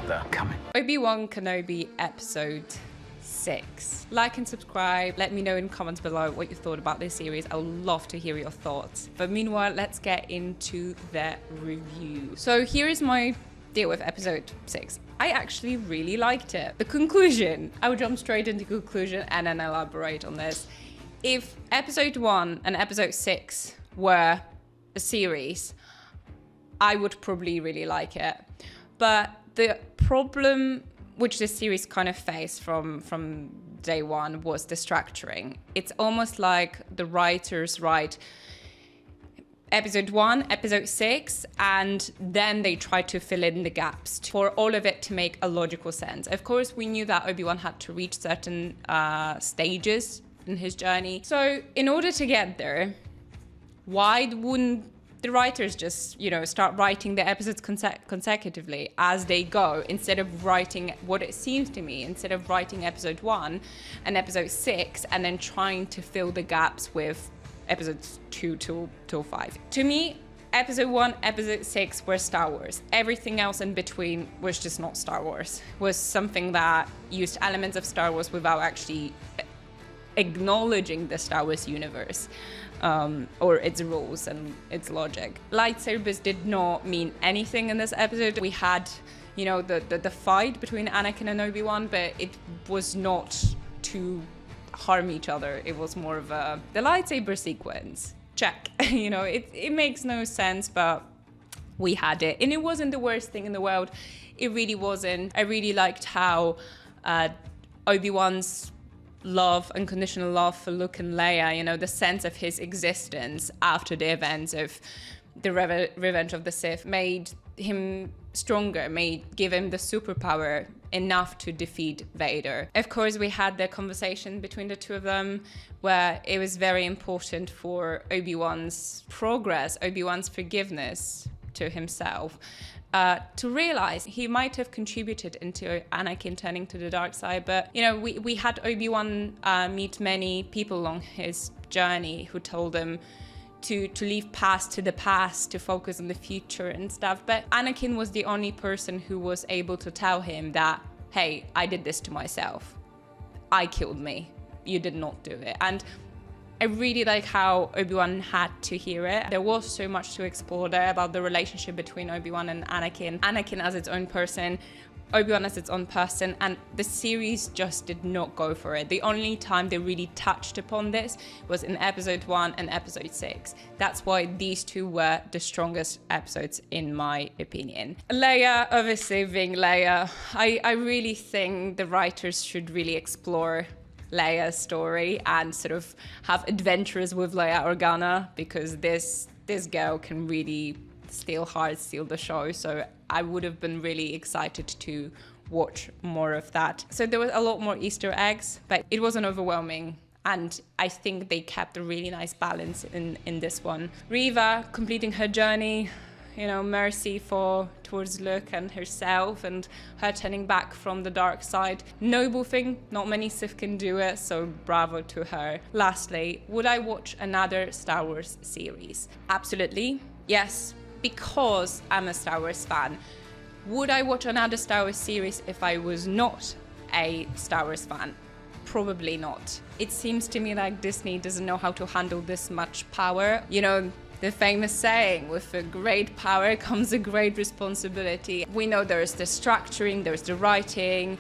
They're coming. Obi-Wan Kenobi episode 6. Like and subscribe. Let me know in comments below what you thought about this series. I would love to hear your thoughts. But meanwhile, let's get into the review. So here is my deal with episode 6. I actually really liked it. The conclusion, I will jump straight into conclusion and then elaborate on this. If episode 1 and episode 6 were a series, I would probably really like it. But the problem which this series kind of faced from day one was the structuring. It's almost like the writers write episode 1, episode 6, and then they try to fill in the gaps for all of it to make a logical sense. Of course, we knew that Obi-Wan had to reach certain stages in his journey. So in order to get there, why wouldn't the writers just, start writing the episodes consecutively as they go, instead of writing what it seems to me, instead of writing episode 1 and episode 6 and then trying to fill the gaps with episodes 2 till 5. To me, episode 1, episode 6 were Star Wars. Everything else in between was just not Star Wars. Was something that used elements of Star Wars without actually acknowledging the Star Wars universe. Or its rules and its logic. Lightsabers did not mean anything in this episode. We had, the fight between Anakin and Obi-Wan, but it was not to harm each other. It was more of the lightsaber sequence. Check. It makes no sense, but we had it. And it wasn't the worst thing in the world. It really wasn't. I really liked how Obi-Wan's unconditional love for Luke and Leia, the sense of his existence after the events of the Revenge of the Sith made him stronger, give him the superpower enough to defeat Vader. Of course, we had the conversation between the two of them where it was very important for Obi-Wan's progress, Obi-Wan's forgiveness to himself, to realize he might have contributed into Anakin turning to the dark side. But, we had Obi-Wan meet many people along his journey who told him to leave past to the past, to focus on the future and stuff. But Anakin was the only person who was able to tell him that, hey, I did this to myself. I killed me. You did not do it. And I really like how Obi-Wan had to hear it. There was so much to explore there about the relationship between Obi-Wan and Anakin. Anakin as its own person, Obi-Wan as its own person, and the series just did not go for it. The only time they really touched upon this was in episode 1 and episode 6. That's why these two were the strongest episodes in my opinion. Leia, obviously being Leia, I really think the writers should really explore Leia's story and sort of have adventures with Leia Organa, because this girl can really steal the show. So I would have been really excited to watch more of that. So there was a lot more Easter eggs, but it wasn't overwhelming. And I think they kept a really nice balance in this one. Reva completing her journey, mercy towards Luke and herself, and her turning back from the dark side. Noble thing, not many Sith can do it, so bravo to her. Lastly, would I watch another Star Wars series? Absolutely, yes, because I'm a Star Wars fan. Would I watch another Star Wars series if I was not a Star Wars fan? Probably not. It seems to me like Disney doesn't know how to handle this much power. The famous saying, with a great power comes a great responsibility. We know there's the structuring, there's the writing,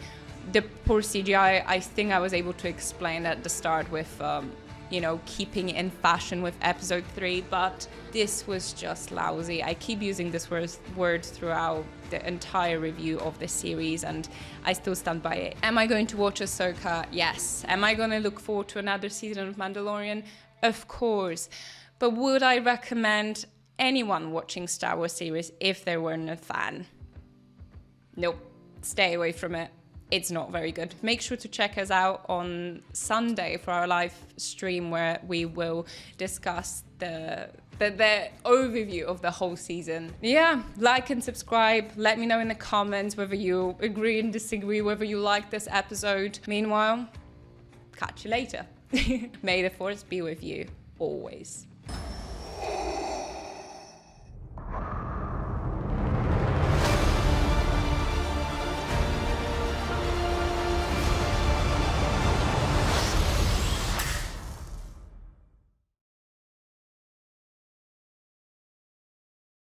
the poor CGI. I think I was able to explain at the start with, keeping in fashion with episode 3, but this was just lousy. I keep using this word throughout the entire review of the series, and I still stand by it. Am I going to watch Ahsoka? Yes. Am I going to look forward to another season of Mandalorian? Of course. But would I recommend anyone watching Star Wars series if they weren't a fan? Nope. Stay away from it. It's not very good. Make sure to check us out on Sunday for our live stream, where we will discuss the overview of the whole season. Yeah, like and subscribe. Let me know in the comments whether you agree and disagree, whether you like this episode. Meanwhile, catch you later. May the Force be with you always.